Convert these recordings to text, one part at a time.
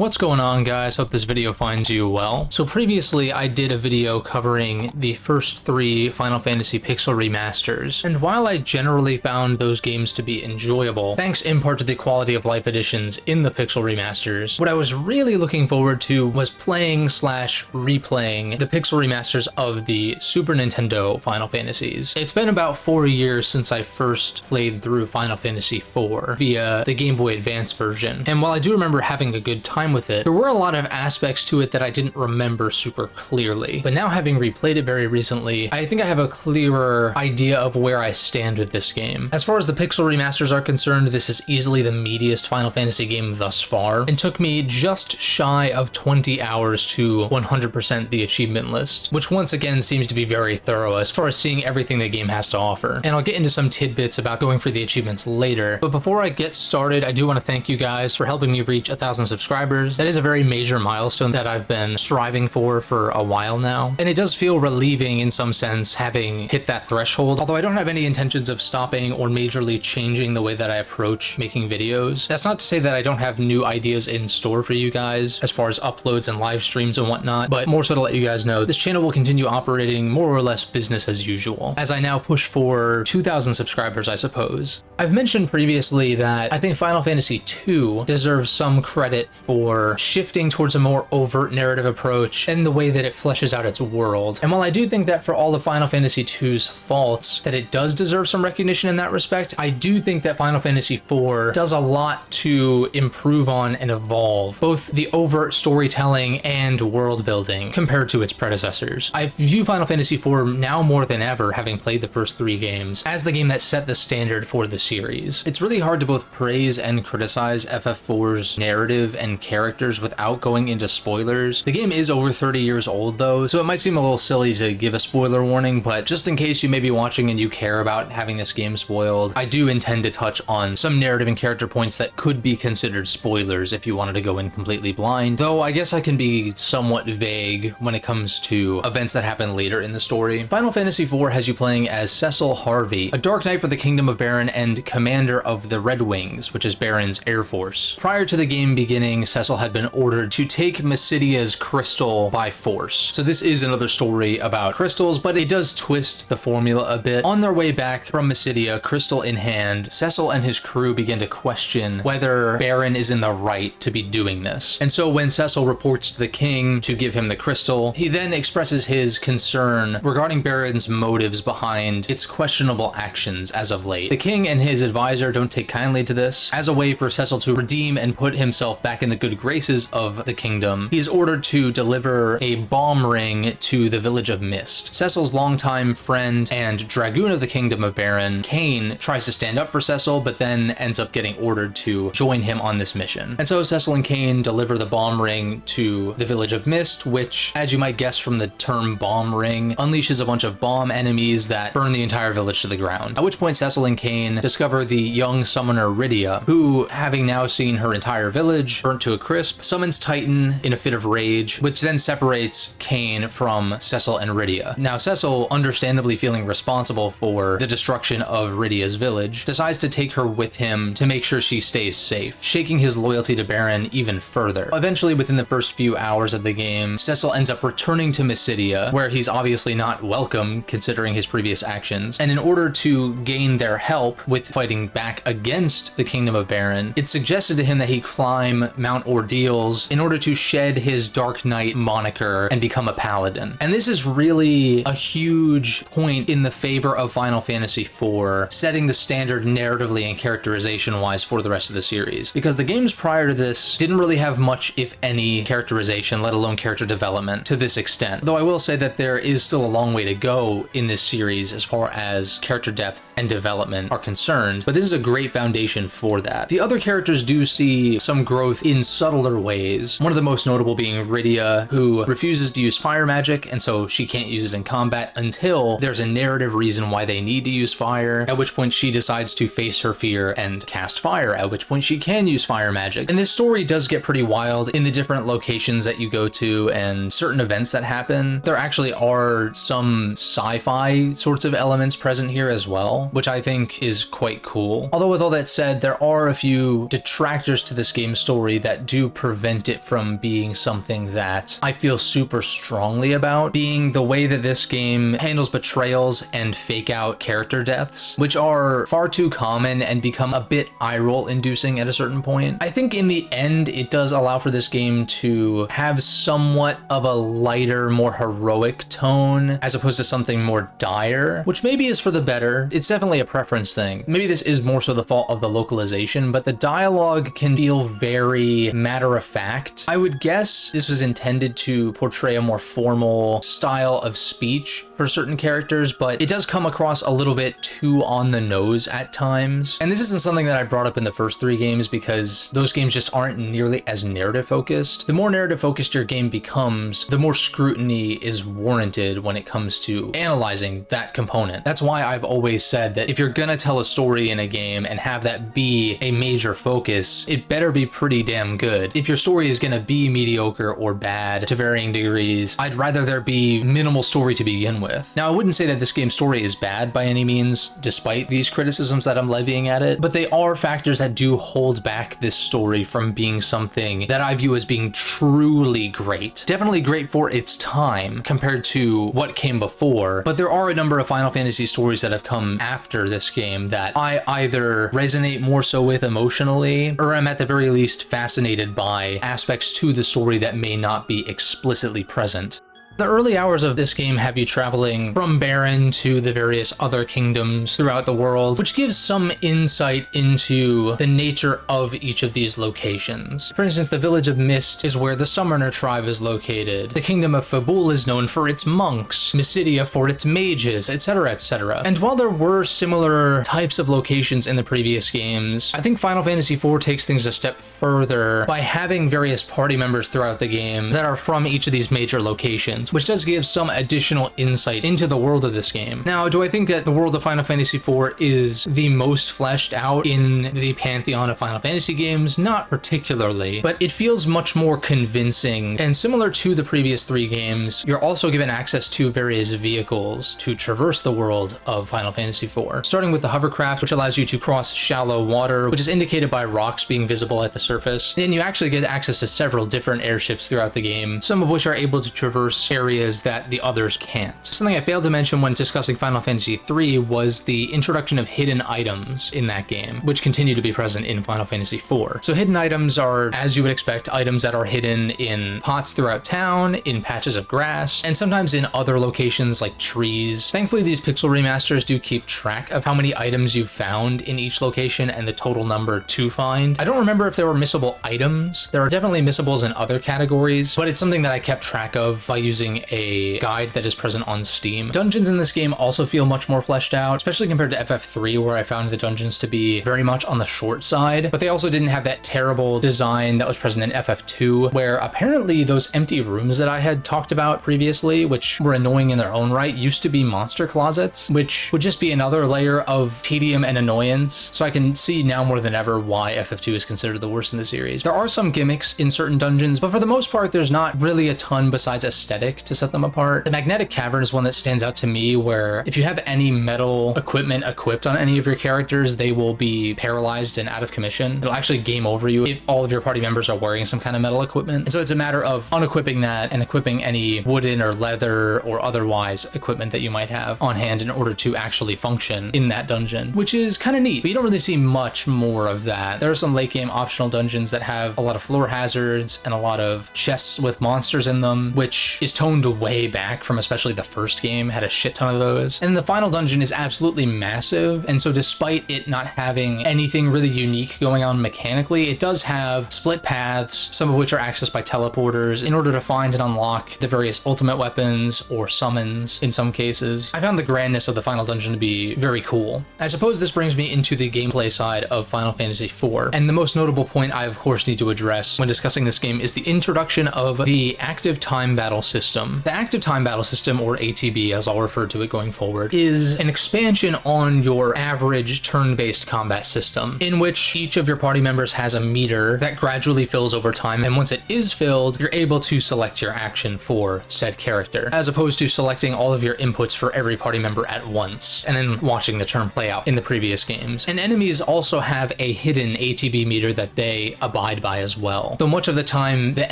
What's going on, guys? Hope this video finds you well. So previously I did a video covering the first 3 Final Fantasy Pixel Remasters, and while I generally found those games to be enjoyable, thanks in part to the quality of life additions in the Pixel Remasters, what I was really looking forward to was playing/replaying the Pixel Remasters of the Super Nintendo Final Fantasies. It's been about 4 years since I first played through Final Fantasy IV via the Game Boy Advance version, and while I do remember having a good time with it, there were a lot of aspects to it that I didn't remember super clearly. But now, having replayed it very recently, I think I have a clearer idea of where I stand with this game. As far as the Pixel Remasters are concerned, this is easily the meatiest Final Fantasy game thus far, and took me just shy of 20 hours to 100% the achievement list, which once again seems to be very thorough as far as seeing everything the game has to offer. And I'll get into some tidbits about going for the achievements later, but before I get started, I do want to thank you guys for helping me reach 1,000 subscribers. That is a very major milestone that I've been striving for a while now, and it does feel relieving in some sense having hit that threshold, although I don't have any intentions of stopping or majorly changing the way that I approach making videos. That's not to say that I don't have new ideas in store for you guys as far as uploads and live streams and whatnot, but more so to let you guys know this channel will continue operating more or less business as usual, as I now push for 2,000 subscribers, I suppose. I've mentioned previously that I think Final Fantasy II deserves some credit for shifting towards a more overt narrative approach and the way that it fleshes out its world. And while I do think that for all of Final Fantasy II's faults, that it does deserve some recognition in that respect, I do think that Final Fantasy IV does a lot to improve on and evolve both the overt storytelling and world building compared to its predecessors. I view Final Fantasy IV now more than ever, having played the first 3 games, as the game that set the standard for the series. It's really hard to both praise and criticize FF4's narrative and characters without going into spoilers. The game is over 30 years old though, so it might seem a little silly to give a spoiler warning, but just in case you may be watching and you care about having this game spoiled, I do intend to touch on some narrative and character points that could be considered spoilers if you wanted to go in completely blind, though I guess I can be somewhat vague when it comes to events that happen later in the story. Final Fantasy IV has you playing as Cecil Harvey, a Dark Knight for the Kingdom of Baron and commander of the Red Wings, which is Baron's air force. Prior to the game beginning, Cecil had been ordered to take Mysidia's crystal by force. So this is another story about crystals, but it does twist the formula a bit. On their way back from Mysidia, crystal in hand, Cecil and his crew begin to question whether Baron is in the right to be doing this. And so when Cecil reports to the king to give him the crystal, he then expresses his concern regarding Baron's motives behind its questionable actions as of late. The king and his advisor don't take kindly to this. As a way for Cecil to redeem and put himself back in the good graces of the kingdom, he is ordered to deliver a bomb ring to the village of Mist. Cecil's longtime friend and dragoon of the Kingdom of Baron, Kain, tries to stand up for Cecil, but then ends up getting ordered to join him on this mission. And so Cecil and Kain deliver the bomb ring to the village of Mist, which, as you might guess from the term bomb ring, unleashes a bunch of bomb enemies that burn the entire village to the ground. At which point Cecil and Kain discover the young summoner Rydia, who, having now seen her entire village burnt to a crisp, summons Titan in a fit of rage, which then separates Kain from Cecil and Rydia. Now Cecil, understandably feeling responsible for the destruction of Rydia's village, decides to take her with him to make sure she stays safe, shaking his loyalty to Baron even further. Eventually, within the first few hours of the game, Cecil ends up returning to Mysidia, where he's obviously not welcome considering his previous actions, and in order to gain their help with fighting back against the Kingdom of Baron, it's suggested to him that he climb Mount Ordeals in order to shed his Dark Knight moniker and become a paladin. And this is really a huge point in the favor of Final Fantasy IV, setting the standard narratively and characterization-wise for the rest of the series. Because the games prior to this didn't really have much, if any, characterization, let alone character development, to this extent. Though I will say that there is still a long way to go in this series as far as character depth and development are concerned, but this is a great foundation for that. The other characters do see some growth in subtler ways, one of the most notable being Rydia, who refuses to use fire magic, and so she can't use it in combat until there's a narrative reason why they need to use fire, at which point she decides to face her fear and cast fire, at which point she can use fire magic. And this story does get pretty wild in the different locations that you go to and certain events that happen. There actually are some sci-fi sorts of elements present here as well, which I think is quite cool. Although with all that said, there are a few detractors to this game's story that do prevent it from being something that I feel super strongly about, being the way that this game handles betrayals and fake out character deaths, which are far too common and become a bit eye-roll inducing at a certain point. I think in the end, it does allow for this game to have somewhat of a lighter, more heroic tone, as opposed to something more dire, which maybe is for the better. It's definitely a preference thing. Maybe this is more so the fault of the localization, but the dialogue can feel very matter-of-fact. I would guess this was intended to portray a more formal style of speech for certain characters, but it does come across a little bit too on the nose at times. And this isn't something that I brought up in the first 3 games because those games just aren't nearly as narrative focused. The more narrative focused your game becomes, the more scrutiny is warranted when it comes to analyzing that component. That's why I've always said that if you're gonna tell a story in a game and have that be a major focus, it better be pretty damn good. If your story is gonna be mediocre or bad to varying degrees, I'd rather there be minimal story to begin with. Now, I wouldn't say that this game's story is bad by any means, despite these criticisms that I'm levying at it, but they are factors that do hold back this story from being something that I view as being truly great. Definitely great for its time compared to what came before, but there are a number of Final Fantasy stories that have come after this game that I either resonate more so with emotionally, or I'm at the very least fascinated by aspects to the story that may not be explicitly present. The early hours of this game have you traveling from Baron to the various other kingdoms throughout the world, which gives some insight into the nature of each of these locations. For instance, the village of Mist is where the Summoner tribe is located. The kingdom of Fabul is known for its monks, Mysidia for its mages, etc., etc. And while there were similar types of locations in the previous games, I think Final Fantasy IV takes things a step further by having various party members throughout the game that are from each of these major locations, which does give some additional insight into the world of this game. Now, do I think that the world of Final Fantasy IV is the most fleshed out in the pantheon of Final Fantasy games? Not particularly, but it feels much more convincing, and similar to the previous 3 games, you're also given access to various vehicles to traverse the world of Final Fantasy IV, starting with the hovercraft, which allows you to cross shallow water, which is indicated by rocks being visible at the surface. Then you actually get access to several different airships throughout the game, some of which are able to traverse areas that the others can't. Something I failed to mention when discussing Final Fantasy III was the introduction of hidden items in that game, which continue to be present in Final Fantasy IV. So hidden items are, as you would expect, items that are hidden in pots throughout town, in patches of grass, and sometimes in other locations like trees. Thankfully, these Pixel Remasters do keep track of how many items you've found in each location and the total number to find. I don't remember if there were missable items. There are definitely missables in other categories, but it's something that I kept track of by using a guide that is present on Steam. Dungeons in this game also feel much more fleshed out, especially compared to FF3, where I found the dungeons to be very much on the short side, but they also didn't have that terrible design that was present in FF2, where apparently those empty rooms that I had talked about previously, which were annoying in their own right, used to be monster closets, which would just be another layer of tedium and annoyance. So I can see now more than ever why FF2 is considered the worst in the series. There are some gimmicks in certain dungeons, but for the most part, there's not really a ton besides aesthetic to set them apart. The magnetic cavern is one that stands out to me, where if you have any metal equipment equipped on any of your characters, they will be paralyzed and out of commission. It'll actually game over you if all of your party members are wearing some kind of metal equipment. And so it's a matter of unequipping that and equipping any wooden or leather or otherwise equipment that you might have on hand in order to actually function in that dungeon, which is kind of neat, but you don't really see much more of that. There are some late game optional dungeons that have a lot of floor hazards and a lot of chests with monsters in them, which is toned way back from especially the first game, had a shit ton of those. And the final dungeon is absolutely massive, and so despite it not having anything really unique going on mechanically, it does have split paths, some of which are accessed by teleporters in order to find and unlock the various ultimate weapons or summons in some cases. I found the grandness of the final dungeon to be very cool. I suppose this brings me into the gameplay side of Final Fantasy IV, and the most notable point I of course need to address when discussing this game is the introduction of the active time battle system system. The active time battle system, or ATB as I'll refer to it going forward, is an expansion on your average turn-based combat system, in which each of your party members has a meter that gradually fills over time, and once it is filled, you're able to select your action for said character, as opposed to selecting all of your inputs for every party member at once, and then watching the turn play out in the previous games. And enemies also have a hidden ATB meter that they abide by as well, though much of the time the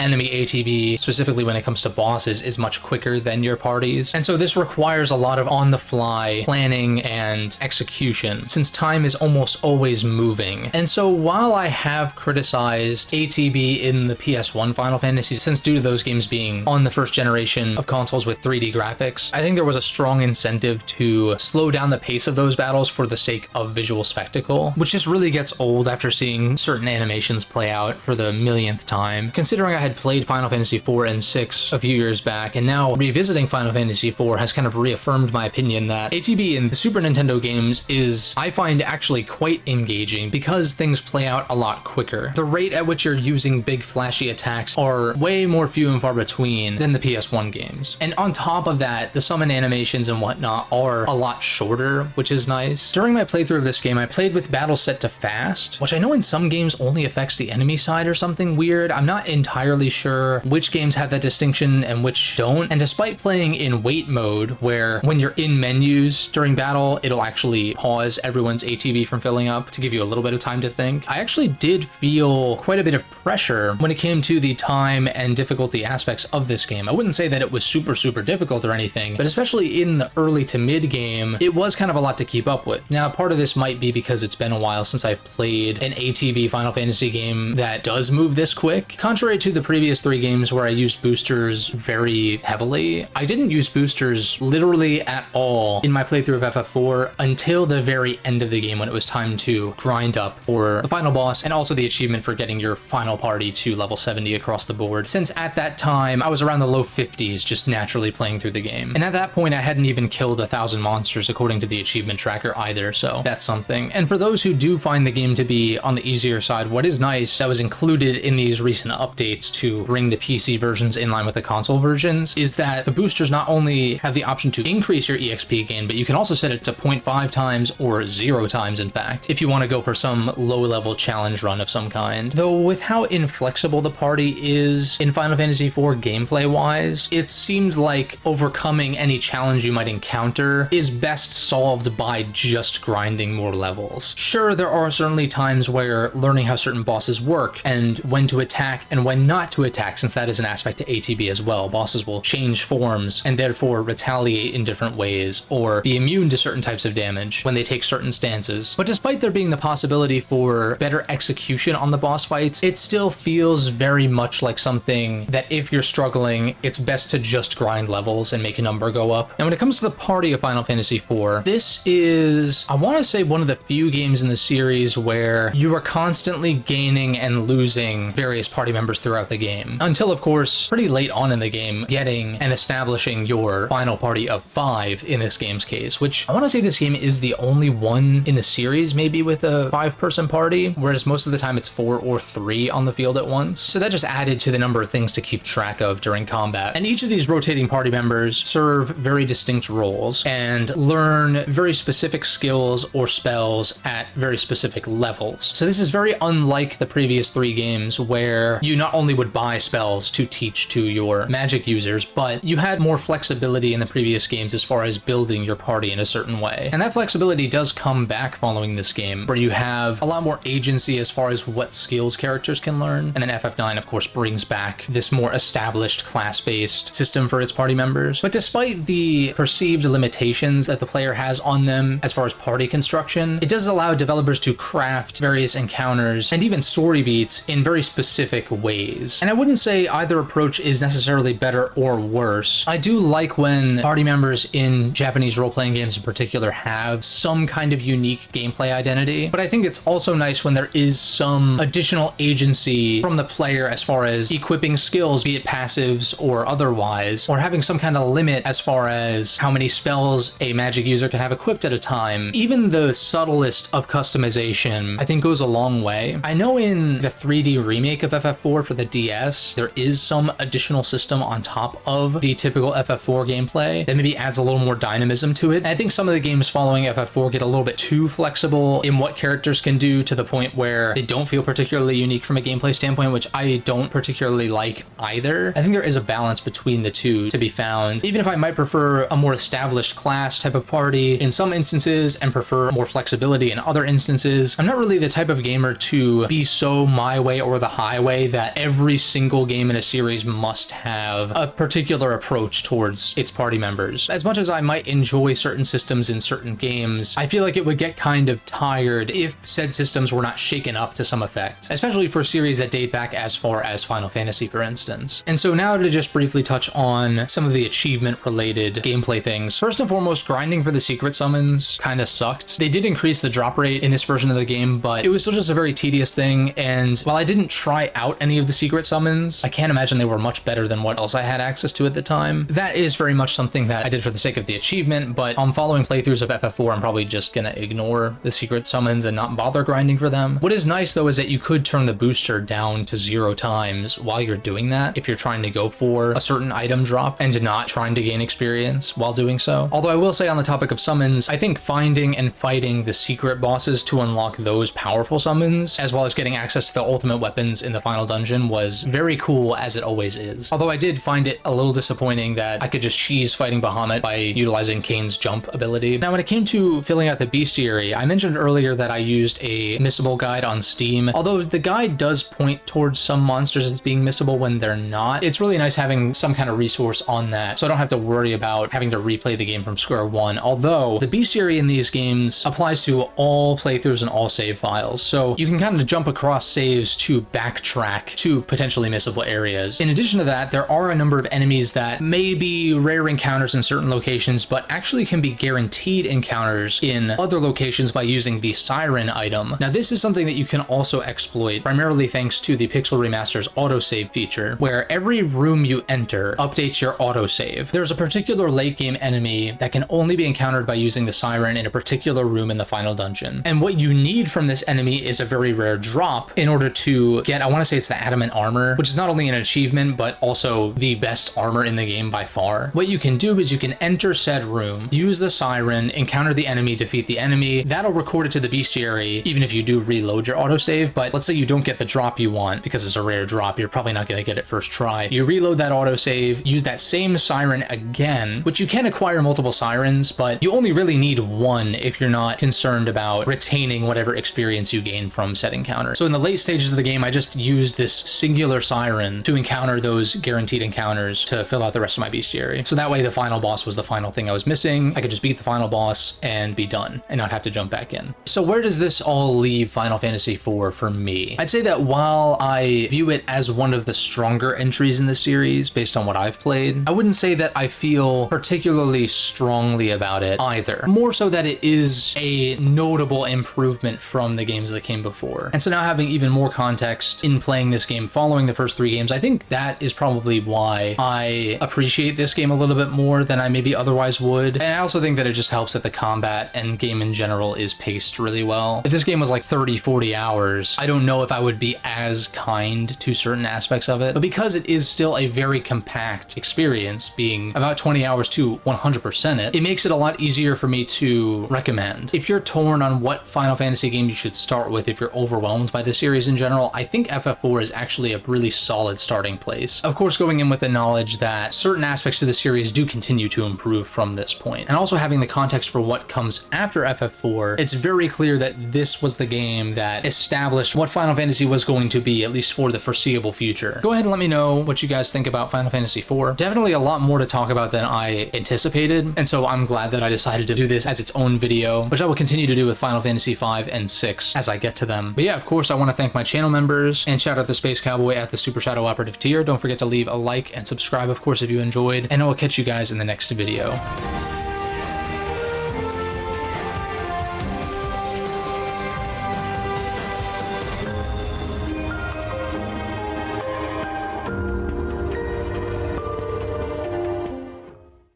enemy ATB, specifically when it comes to bosses, is much quicker than your party's, and so this requires a lot of on-the-fly planning and execution, since time is almost always moving. And so while I have criticized ATB in the PS1 Final Fantasy, since due to those games being on the first generation of consoles with 3D graphics, I think there was a strong incentive to slow down the pace of those battles for the sake of visual spectacle, which just really gets old after seeing certain animations play out for the millionth time. Considering I had played Final Fantasy IV and VI a few years back, and now revisiting Final Fantasy IV has kind of reaffirmed my opinion that ATB in the Super Nintendo games is, I find, actually quite engaging because things play out a lot quicker. The rate at which you're using big flashy attacks are way more few and far between than the PS1 games. And on top of that, the summon animations and whatnot are a lot shorter, which is nice. During my playthrough of this game, I played with battles set to fast, which I know in some games only affects the enemy side or something weird. I'm not entirely sure which games have that distinction and which don't. And despite playing in wait mode, where when you're in menus during battle, it'll actually pause everyone's ATB from filling up to give you a little bit of time to think, I actually did feel quite a bit of pressure when it came to the time and difficulty aspects of this game. I wouldn't say that it was super difficult or anything, but especially in the early to mid game, it was kind of a lot to keep up with. Now, part of this might be because it's been a while since I've played an ATB Final Fantasy game that does move this quick. Contrary to the previous 3 games where I used boosters very heavily, I didn't use boosters literally at all in my playthrough of FF4 until the very end of the game, when it was time to grind up for the final boss and also the achievement for getting your final party to level 70 across the board, since at that time I was around the low 50s just naturally playing through the game. And at that point I hadn't even killed 1,000 monsters according to the achievement tracker either, so that's something. And for those who do find the game to be on the easier side, what is nice that was included in these recent updates to bring the PC versions in line with the console versions is that the boosters not only have the option to increase your EXP gain, but you can also set it to 0.5 times or 0 times, in fact, if you want to go for some low-level challenge run of some kind. Though with how inflexible the party is in Final Fantasy IV gameplay-wise, it seemed like overcoming any challenge you might encounter is best solved by just grinding more levels. Sure, there are certainly times where learning how certain bosses work and when to attack and when not to attack, since that is an aspect to ATB as well. Bosses will change forms and therefore retaliate in different ways or be immune to certain types of damage when they take certain stances. But despite there being the possibility for better execution on the boss fights, it still feels very much like something that if you're struggling, it's best to just grind levels and make a number go up. And when it comes to the party of Final Fantasy IV, this is, I want to say, one of the few games in the series where you are constantly gaining and losing various party members throughout the game. Until, of course, pretty late on in the game, getting and establishing your final party of 5 in this game's case, which I want to say this game is the only one in the series maybe with a 5-person party, whereas most of the time it's 4 or 3 on the field at once. So that just added to the number of things to keep track of during combat. And each of these rotating party members serve very distinct roles and learn very specific skills or spells at very specific levels. So this is very unlike the previous 3 games where you not only would buy spells to teach to your magic users, but you had more flexibility in the previous games as far as building your party in a certain way. And that flexibility does come back following this game, where you have a lot more agency as far as what skills characters can learn. And then FF9, of course, brings back this more established class-based system for its party members. But despite the perceived limitations that the player has on them as far as party construction, it does allow developers to craft various encounters and even story beats in very specific ways. And I wouldn't say either approach is necessarily better or worse. I do like when party members in Japanese role-playing games in particular have some kind of unique gameplay identity, but I think it's also nice when there is some additional agency from the player as far as equipping skills, be it passives or otherwise, or having some kind of limit as far as how many spells a magic user can have equipped at a time. Even the subtlest of customization, I think, goes a long way. I know in the 3D remake of FF4 for the DS, there is some additional system on top of the typical FF4 gameplay that maybe adds a little more dynamism to it. And I think some of the games following FF4 get a little bit too flexible in what characters can do, to the point where they don't feel particularly unique from a gameplay standpoint, which I don't particularly like either. I think there is a balance between the two to be found. Even if I might prefer a more established class type of party in some instances and prefer more flexibility in other instances, I'm not really the type of gamer to be so my way or the highway that every single game in a series must have a particular approach towards its party members. As much as I might enjoy certain systems in certain games, I feel like it would get kind of tired if said systems were not shaken up to some effect, especially for series that date back as far as Final Fantasy, for instance. And so now to just briefly touch on some of the achievement-related gameplay things. First and foremost, grinding for the secret summons kind of sucked. They did increase the drop rate in this version of the game, but it was still just a very tedious thing, and while I didn't try out any of the secret summons, I can't imagine they were much better than what else I had access to at the time. That is very much something that I did for the sake of the achievement, but on following playthroughs of FF4, I'm probably just gonna ignore the secret summons and not bother grinding for them. What is nice though is that you could turn the booster down to 0 times while you're doing that if you're trying to go for a certain item drop and not trying to gain experience while doing so. Although I will say, on the topic of summons, I think finding and fighting the secret bosses to unlock those powerful summons, as well as getting access to the ultimate weapons in the final dungeon, was very cool, as it always is. Although I did find it a little disappointing that I could just cheese fighting Bahamut by utilizing Kane's jump ability. Now, when it came to filling out the bestiary, I mentioned earlier that I used a missable guide on Steam. Although the guide does point towards some monsters as being missable when they're not, it's really nice having some kind of resource on that, so I don't have to worry about having to replay the game from square one. Although the bestiary in these games applies to all playthroughs and all save files, so you can kind of jump across saves to backtrack to potentially missable areas. In addition to that, there are a number of enemies that may be rare encounters in certain locations, but actually can be guaranteed encounters in other locations by using the Siren item. Now, this is something that you can also exploit, primarily thanks to the Pixel Remaster's autosave feature, where every room you enter updates your autosave. There's a particular late game enemy that can only be encountered by using the Siren in a particular room in the final dungeon. And what you need from this enemy is a very rare drop in order to get, I want to say it's the Adamant Armor, which is not only an achievement, but also the best armor in the game by far. What you can do is you can enter said room, use the Siren, encounter the enemy, defeat the enemy. That'll record it to the bestiary, even if you do reload your autosave. But let's say you don't get the drop you want because it's a rare drop, you're probably not going to get it first try. You reload that autosave, use that same Siren again, which you can acquire multiple Sirens, but you only really need one if you're not concerned about retaining whatever experience you gain from said encounter. So in the late stages of the game, I just used this singular Siren to encounter those guaranteed encounters to fill out the rest of my bestiary. So that way the final boss was the final thing I was missing. I could just beat the final boss and be done and not have to jump back in. So where does this all leave Final Fantasy IV for me? I'd say that while I view it as one of the stronger entries in the series based on what I've played, I wouldn't say that I feel particularly strongly about it either. More so that it is a notable improvement from the games that came before. And so now, having even more context in playing this game following the first 3 games, I think that is probably why I appreciate this game a little bit more than I maybe otherwise would. And I also think that it just helps that the combat and game in general is paced really well. If this game was like 30-40 hours, I don't know if I would be as kind to certain aspects of it, but because it is still a very compact experience, being about 20 hours to 100% it makes it a lot easier for me to recommend. If you're torn on what Final Fantasy game you should start with if you're overwhelmed by the series in general, I think FF4 is actually a really solid starting place. Of course, going in with the knowledge that certain aspects of the series do continue to improve from this point, and also having the context for what comes after FF4, it's very clear that this was the game that established what Final Fantasy was going to be, at least for the foreseeable future. Go ahead and let me know what you guys think about Final Fantasy IV. Definitely a lot more to talk about than I anticipated, and so I'm glad that I decided to do this as its own video, which I will continue to do with Final Fantasy V and VI as I get to them. But yeah, of course, I want to thank my channel members, and shout out the Space Cowboy at the Super Shadow Operative tier. Don't forget to leave a like and subscribe, of course, if you enjoyed, and I will catch you guys in the next video.